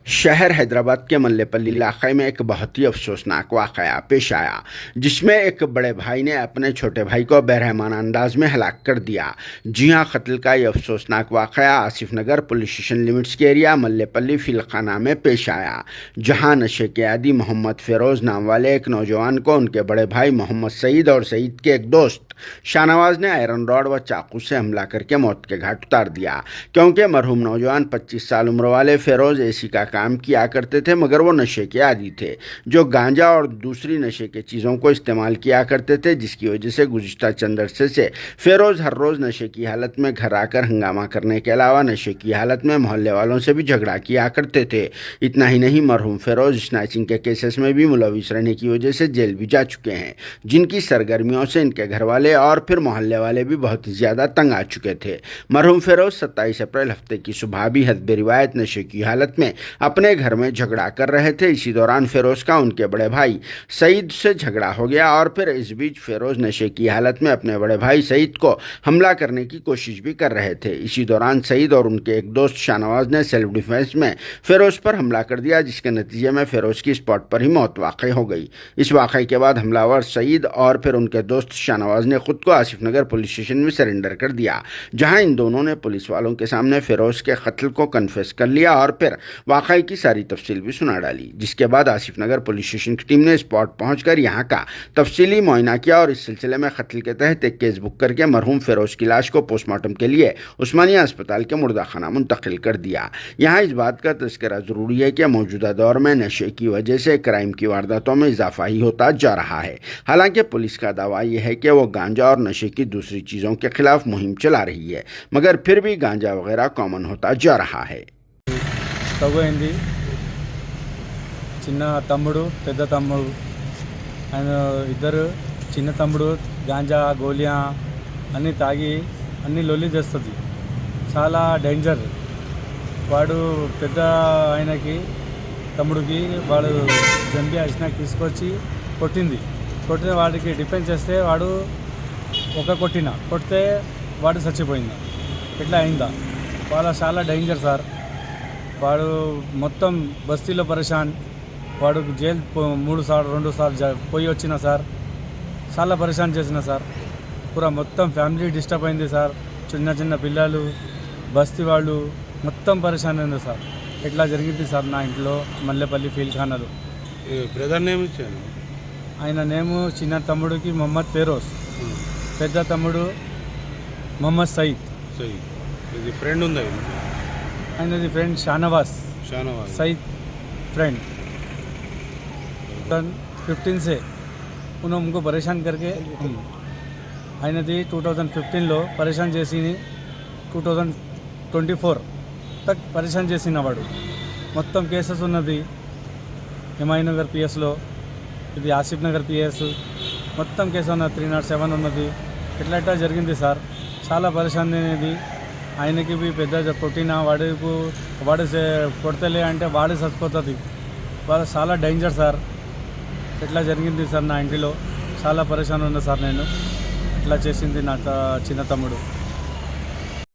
शहर हैदराबाद के मल्लेपल्ली इलाके में एक बहुत ही अफसोसनाक वाक़या पेश आया, जिसमें एक बड़े भाई ने अपने छोटे भाई को बेरहमाना अंदाज में हलाक कर दिया। जी हां, कत्ल का ये अफसोसनाक वाक़या आसिफ नगर पुलिस स्टेशन लिमिट्स के एरिया मल्लेपल्ली फिलखाना में पेश आया, जहां नशे के आदी मोहम्मद फेरोज़ नाम वाले एक नौजवान को उनके बड़े भाई मोहम्मद सईद और सईद के एक दोस्त शाहनवाज ने आयरन रॉड व चाकू से हमला करके मौत के घाट उतार दिया। क्योंकि मरहूम नौजवान 25 साल उम्र वाले फेरोज़ एसी का काम किया करते थे, मगर वो नशे के आदी थे, जो गांजा और दूसरी नशे के चीज़ों को इस्तेमाल किया करते थे, जिसकी वजह से गुज़िश्ता चंद अरसे से फेरोज़ हर रोज़ नशे की हालत में घर आकर हंगामा करने के अलावा नशे की हालत में मोहल्ले वालों से भी झगड़ा किया करते थे। इतना ही नहीं, मरहूम फेरोज़ स्नैचिंग के केसेस में भी मुलविस रहने की वजह से जेल भी जा चुके हैं, जिनकी सरगर्मियों से इनके घर वाले और फिर मोहल्ले वाले भी बहुत ही ज़्यादा तंग आ चुके थे। मरहूम फेरोज़ 27 अप्रैल हफ्ते की सुबह भी हस्ब रिवायत नशे की हालत में अपने घर में झगड़ा कर रहे थे। इसी दौरान फेरोज़ का उनके बड़े भाई सईद से झगड़ा हो गया और फिर इस बीच फेरोज़ नशे की हालत में अपने बड़े भाई सईद को हमला करने की कोशिश भी कर रहे थे। इसी दौरान सईद और उनके एक दोस्त शाहनवाज ने सेल्फ डिफेंस में फेरोज़ पर हमला कर दिया, जिसके नतीजे में फेरोज़ की स्पॉट पर ही मौत वाक़ई हो गई। इस वाक़े के बाद हमलावर सईद और फिर उनके दोस्त शाहनवाज ने खुद को आसिफ नगर पुलिस स्टेशन में सरेंडर कर दिया, जहां इन दोनों ने पुलिस वालों के सामने फेरोज़ के कत्ल को कन्फेस कर लिया और फिर वाक़े की सारी तफसील भी सुना डाली। जिसके बाद आसिफ नगर पुलिस स्टेशन की टीम ने स्पॉट पहुंचकर यहां का तफसीली मुआयना किया और इस सिलसिले में कत्ल के तहत एक केस बुक करके मरहूम फेरोज़ की लाश को पोस्टमार्टम के लिए उस्मानिया अस्पताल के मुर्दाखाना मुंतकिल कर दिया। यहाँ इस बात का तज़किरा ज़रूरी है कि मौजूदा दौर में नशे की वजह से क्राइम की वारदातों में इजाफा ही होता जा रहा है। हालांकि पुलिस का दावा यह है कि वो गांजा और नशे की दूसरी चीज़ों के खिलाफ मुहिम चला रही है, मगर फिर भी गांजा वगैरह कॉमन होता जा रहा है। తగ్గుయింది చిన్న తమ్ముడు పెద్ద తమ్ముడు ఆయన ఇద్దరు చిన్న తమ్ముడు గాంజా గోలియా అన్నీ తాగి అన్నీ లొల్లి చేస్తుంది, చాలా డేంజర్. వాడు పెద్ద ఆయనకి తమ్ముడికి వాడు జంబి అసినాకి తీసుకొచ్చి కొట్టిన వాడికి డిఫెన్స్ చేస్తే వాడు కొడితే వాడు చచ్చిపోయింది. ఇట్లా అయిందా? వాళ్ళ చాలా డేంజర్ సార్. వాడు మొత్తం బస్తీలో పరేషాన్. వాడు జైలు 3 సార్లు 2 సార్లు పోయి వచ్చిన సార్. చాలా పరేషాన్ చేసిన సార్. పూరా మొత్తం ఫ్యామిలీ డిస్టర్బ్ అయింది సార్. చిన్న పిల్లలు, బస్తీ వాళ్ళు మొత్తం పరేషాన్ అయింది సార్. ఇట్లా జరిగింది సార్ నా ఇంట్లో మల్లేపల్లి ఫీల్ఖానాలో. బ్రదర్ నేమ్ ఇచ్చాను. ఆయన నేము చిన్న తమ్ముడికి మొహమ్మద్ ఫెరోజ్, పెద్ద తమ్ముడు మొహమ్మద్ సయీద్. ఇది ఫ్రెండ్ ఉందా? ఆయనది ఫ్రెండ్ షానవాజ్ सईद फ्रेंड 2015 से उन्होंने हमको परेशान करके ఆయనది 2015లో పరేషాన్ చేసి 2024 తక్ పరేషాన్ చేసిన వాడు. మొత్తం కేసెస్ ఉన్నది హిమాయత్ నగర్ పిఎస్లో, ఇది ఆసిఫ్ నగర్ పిఎస్, మొత్తం కేసు ఉన్నది 307 ఉన్నది. ఇట్లా జరిగింది సార్. చాలా పరేషాన్ అనేది. ఆయనకి పెద్ద కొట్టిన వాడు కొడతలే అంటే వాడు చచ్చిపోతుంది. వాళ్ళు చాలా డేంజర్ సార్. ఇట్లా జరిగింది సార్ నా ఇంటిలో. చాలా పరేషాన్ ఉన్నా సార్ నేను. ఇట్లా చేసింది నా చిన్న తమ్ముడు.